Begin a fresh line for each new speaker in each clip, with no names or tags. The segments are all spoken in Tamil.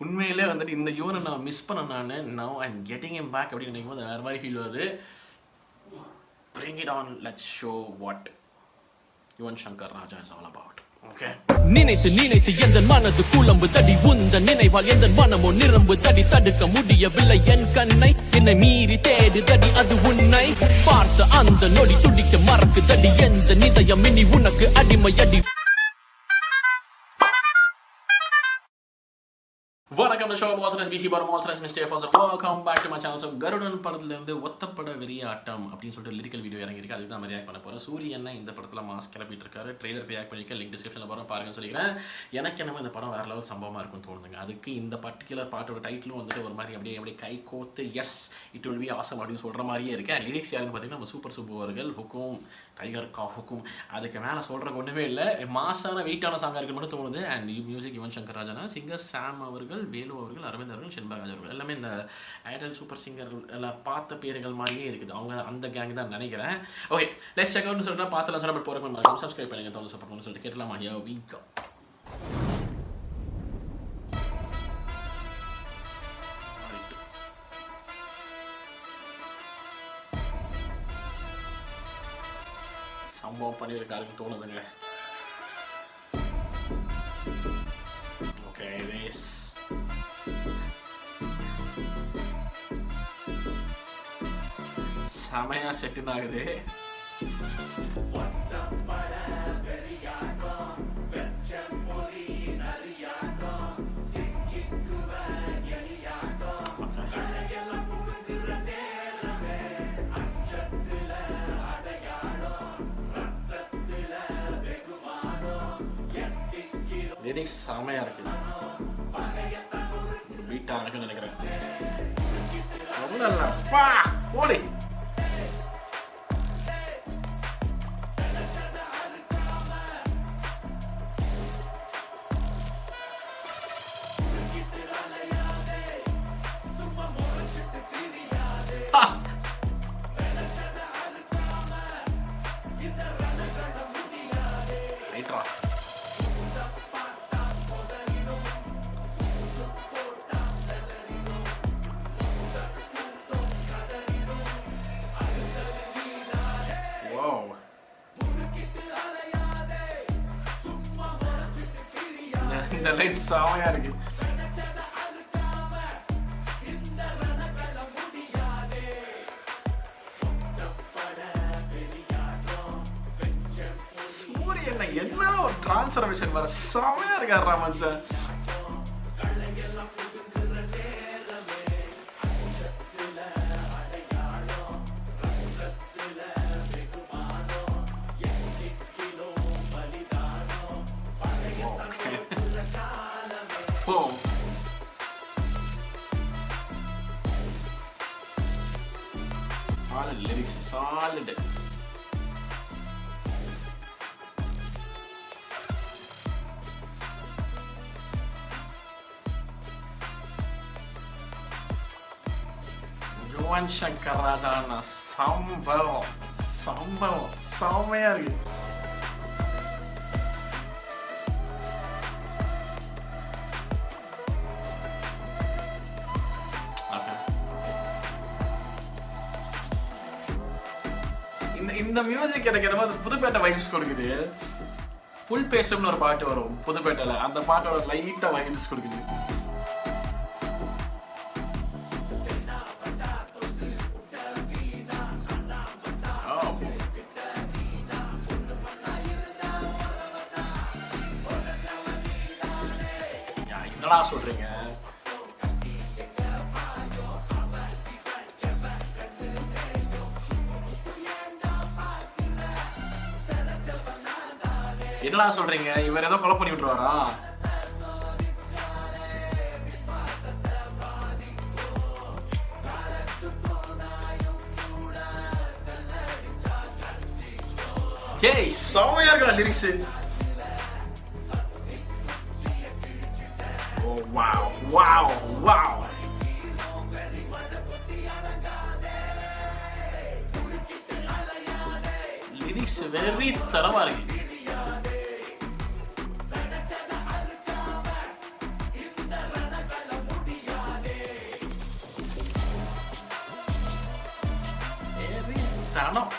உண்மையிலே வந்துட்டு இந்த யுவனை நான் மிஸ் பண்ண நான் now I am getting him back அப்படின்னு நினைக்கும் போது வேறு மாதிரி ஃபீல் வருது. Bring it on, let's show what Yuvan Shankar Raja is all about. Okay.
நினைத்து நினைத்து எந்த மனது குழம்பு தடி உந்த நினைவால் எந்த மனமோ நிரம்பு தடி தடுக்க முடியவில்லை என் கண்ணை என்னை மீறி தேடு தடி அது உன்னை பார்த்த அந்த நொடி துடிக்க மறக்கு தடி எந்த நிதயம் இனி உனக்கு அடிமை அடி.
வணக்கம் டு ஷோ மால்த்ரஸ் பிசி பார் மால்த்ரஸ் மிஸ்டர் ஃபார் welcome back to my channel. So Garudan படத்துலேருந்து ஒத்தப்பட வெறிய ஆட்டம் அப்படின்னு சொல்லிட்டு லிரிக்கல் வீடியோ இறங்கியிருக்கு. அதுக்கு தான் ரியாக்ட் பண்ண போகிறேன். சூரியன் இந்த படத்தில் மாஸ் கிளப்பிட்டு இருக்காரு. ட்ரெய்லர் ரியாக்ட் பண்ணிக்க லிங்க் டிஸ்கிரிப்ஷனில் போகிறோம் பாருங்கன்னு சொல்லிக்கிறேன். எனக்கு என்னமோ இந்த படம் வேறு லெவல் சம்பவமாக இருக்கும்னு தோணுதுங்க. அதுக்கு இந்த பர்டிகுலர் பாட்டோட டைட்டிலும் வந்துட்டு ஒரு மாதிரி அப்படியே கை கோத்து S it will be awesome அப்படின்னு சொல்கிற மாதிரியே இருக்கு. லிரிக்ஸ் யாருன்னு பார்த்தீங்கன்னா நம்ம சூப்பர் சுப்பு அவர்கள், ஹுக்கும் டைகர் கா ஹுக்கும். அதுக்கு மேலே சொல்கிறக்கு ஒன்றுமே இல்லை. மாசான வெயிட்டான சாங்காக இருக்குன்னு மட்டும் தோணுது. And music Yuvan Shankar Raja, singer Sam அவர்கள், வேலு அவர்கள், அரவிந்த் அவர்கள், செண்பகராஜ் அவர்கள் எல்லாமே இந்த ஐடல் சூப்பர் சிங்கர் எல்லாம் பார்த்த பேர்கள் மாதிரியே இருக்குது. அவங்க அந்த கேங் தான் நினைக்கிறேன். ஓகே லெட்ஸ் செக் அவுட்னு சொல்லிட்டு பார்த்துலாம் சொல்ல பட் போகிறக்கு மறக்காம சப்ஸ்கிரைப் பண்ணுங்க, தோணு சப்போர்ட் பண்ணு சொல்லிட்டு கேட்டலாமா? யா வி கோ. சம்பவம் பண்ணியிருக்காருன்னு தோணுதுங்க. ஓகே வேஸ் செமையா செட்டின் ஆகுது. லிரிக்ஸ் செமையா இருக்கு. ஒரு பீட்டா இருக்குன்னு நினைக்கிறேன். அவ்வளோ இல்லை பா ஓடி. இந்த லைட் செமையா இருக்கு. சூரியன் என்ன ஒரு டிரான்ஸ்ஃபர்மேஷன் வர செமையா இருக்காரு Raman sir. Oh. Solid lyrics, solid. Yuvan Shankar Raja சம்பவம் செம்மையா இருக்கு. இந்த மியூசிக் எனக்கு என்னமோ புதுப்பேட்டை வைப்ஸ் கொடுக்குது. புல் பேசும்னு ஒரு பாட்டு வரும் புதுப்பேட்டையில, அந்த பாட்டோட லைட்டா வைப்ஸ் கொடுக்குது. என்னடா சொல்றீங்க? என்னடா சொல்றீங்க? இவர் ஏதோ கொலை பண்ணி விட்டுருவாரா? ஏய் செமையா இருக்கா லிரிக்ஸ். ஓ wow wow wow. Lyrics very தரமா இருக்கு. சனம்.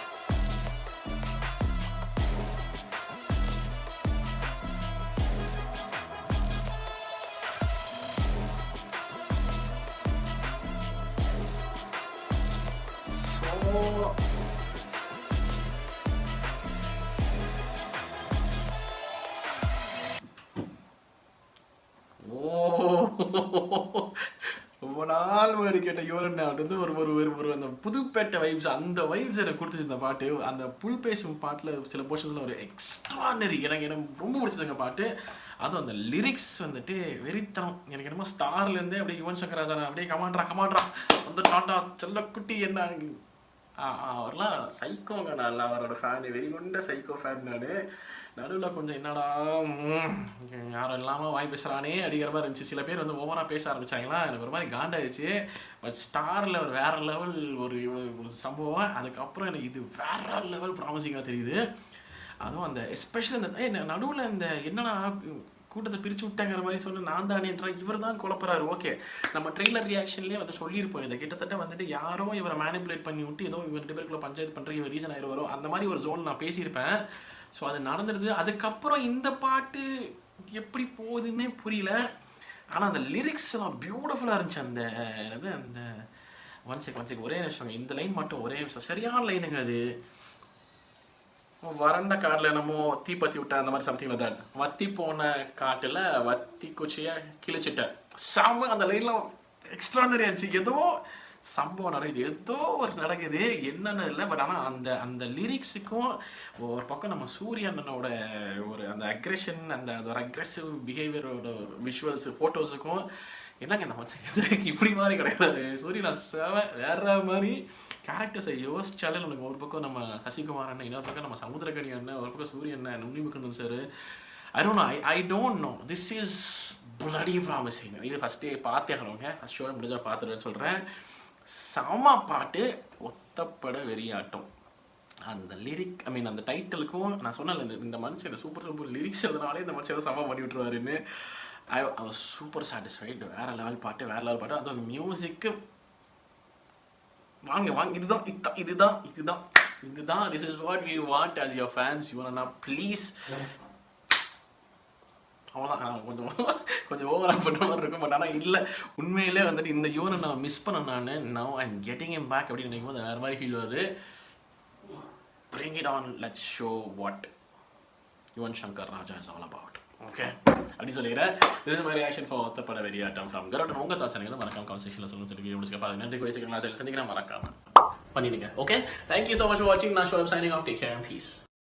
ரொம்ப நாள் முன்னாடி கேட்ட யோரன் வந்து ஒரு ஒரு ஒரு அந்த புதுப்பேட்டை வைப்ஸ், அந்த வைப்ஸ் எனக்கு கொடுத்துச்சு இந்த பாட்டு. அந்த புல் பேசும் பாட்டில் சில போர்ஷன்ஸில் ஒரு எக்ஸ்ட்ரானரி, எனக்கு ரொம்ப பிடிச்சதுங்க பாட்டு. அதுவும் அந்த லிரிக்ஸ் வந்துட்டு வெறித்தனம். எனக்கு என்னமோ ஸ்டார்லேருந்தே அப்படியே யுவன் சங்கர் ராஜா அப்படியே கமாண்ட்ரா வந்து டாட்டா செல்லக்குட்டி என்ன அவர்லாம் சைக்கோங்க. நான் அவரோட ஃபேனு, வெறிகுண்ட சைக்கோ ஃபேன் நான். நடுவில் கொஞ்சம் என்னடா யாரும் இல்லாமல் வாய் பேசுகிறானே அப்படிங்கிற மாதிரி இருந்துச்சு. சில பேர் வந்து ஓவராக பேச ஆரம்பித்தாங்களா, எனக்கு ஒரு மாதிரி காண்டாயிடுச்சு. பட் ஸ்டாரில் ஒரு வேறு லெவல் ஒரு சம்பவம். அதுக்கப்புறம் எனக்கு இது வேறு லெவல் ப்ராமிசிங்காக தெரியுது. அதுவும் அந்த எஸ்பெஷலி அந்த நடுவில் இந்த என்னன்னா கூட்டத்தை பிரித்து விட்டாங்கிற மாதிரி சொன்ன நான் தானேன்ற இவர் தான் குழப்பறாரு. ஓகே, நம்ம ட்ரெய்லர் ரியாக்ஷன்லேயே வந்து சொல்லியிருப்போம் இதை. கிட்டத்தட்ட வந்துட்டு யாரோ இவரை மேனிப்புலேட் பண்ணி விட்டு ஏதோ இவர் 2 பேருக்குள்ள பஞ்சாயத்து பண்ணுற இவர் ரீசன் ஆயிடுவாரோ அந்த மாதிரி ஒரு ஜோன் நான் பேசியிருப்பேன். ஸோ அது நடந்துடுது. அதுக்கப்புறம் இந்த பாட்டு எப்படி போகுதுன்னே புரியல. ஆனால் அந்த லிரிக்ஸ் எல்லாம் பியூட்டிஃபுல்லாக இருந்துச்சு. அந்த என்னது அந்த ஒன் செக் ஒரே நிமிஷம், இந்த லைன் மட்டும் ஒரே நிமிஷம், சரியான லைனுங்க அது. வறண்ட காட்டில் என்னமோ தீப்பத்தி விட்ட அந்த மாதிரி சம்திங் தான். வத்தி போன காட்டில் வத்தி குச்சியை கிழிச்சிட்ட செம்ம. அந்த லைன்லாம் எக்ஸ்ட்ரானரியா இருந்துச்சு. ஏதோ சம்பவம் நடக்குது, ஏதோ ஒரு நடக்குது, என்னென்ன இல்லை. பட் ஆனால் அந்த அந்த லிரிக்ஸுக்கும் ஒரு பக்கம் நம்ம சூரியனோட ஒரு அந்த அக்ரெஷன், அந்த ஒரு அக்ரெசிவ் பிஹேவியரோட விஷுவல்ஸு ஃபோட்டோஸுக்கும் என்னங்க இந்த மச்சம் இப்படி மாதிரி கிடையாது. சூரியனா வேற மாதிரி கேரக்டர்ஸை யோசிச்சாலே நமக்கு ஒரு பக்கம் நம்ம சசிகுமார் அண்ணன், இன்னொரு பக்கம் நம்ம சமுத்திரக்கனி அண்ணன், ஒரு பக்கம் சூரியன் Unni Mukundan sir. I don't know, this is bloody promising. இது ஃபஸ்ட்டே பார்த்தே ஆகணுங்க, ஃபஸ்ட் ஷோ முடிஞ்சால் பார்த்துருவேன்னு சொல்கிறேன். செம பாட்டு, ஒத்தப்பட வெறியாட்டம். அந்த லிரிக் அந்த டைட்டிலுக்கும் நான் சொன்னேன் இந்த மனுஷன் இந்த சூப்பர் லிரிக்ஸ் எழுதுனாலே இந்த மனுஷன் ஏதோ செம பண்ணி விட்டுருவாருன்னு. I was super satisfied. வேறு லெவல் பாட்டு, வேறு லெவல் பாட்டு. அதுவும் மியூசிக்கு வாங்க இதுதான் this is what we want as your fans. You wanna please அவ்வளோதான். கொஞ்சம் ஓவராக பண்ணுற மாதிரி இருக்கும். பட் ஆனால் இல்லை, உண்மையிலே வந்துட்டு இந்த யூனை நான் மிஸ் பண்ணேன். நான் now I'm getting him back அப்படின்னு நினைக்கும் போது வேறு மாதிரி ஃபீல் வருது. bring it on, let's show what Yuvan Shankar Raja is all about. Okay அப்படி சொல்லிக்கிறேன். இது மாதிரி ரியாக்ஷன் ஃபார் ஒத்தப்பட வெறியாட்டம் ஃப்ரம் கருடன். உங்கள் தாட்ஸ் எனக்கு மறக்காம கமெண்ட் செக்ஷனில் சொல்லுங்க. வீடியோ முடிச்சுக்க நன்றி. கூட சீக்கிரம் சந்திக்கிறேன், மறக்காம பண்ணிடுங்க. Okay, thank you so much for வாட்சிங். நான் show signing off. Take care and piece.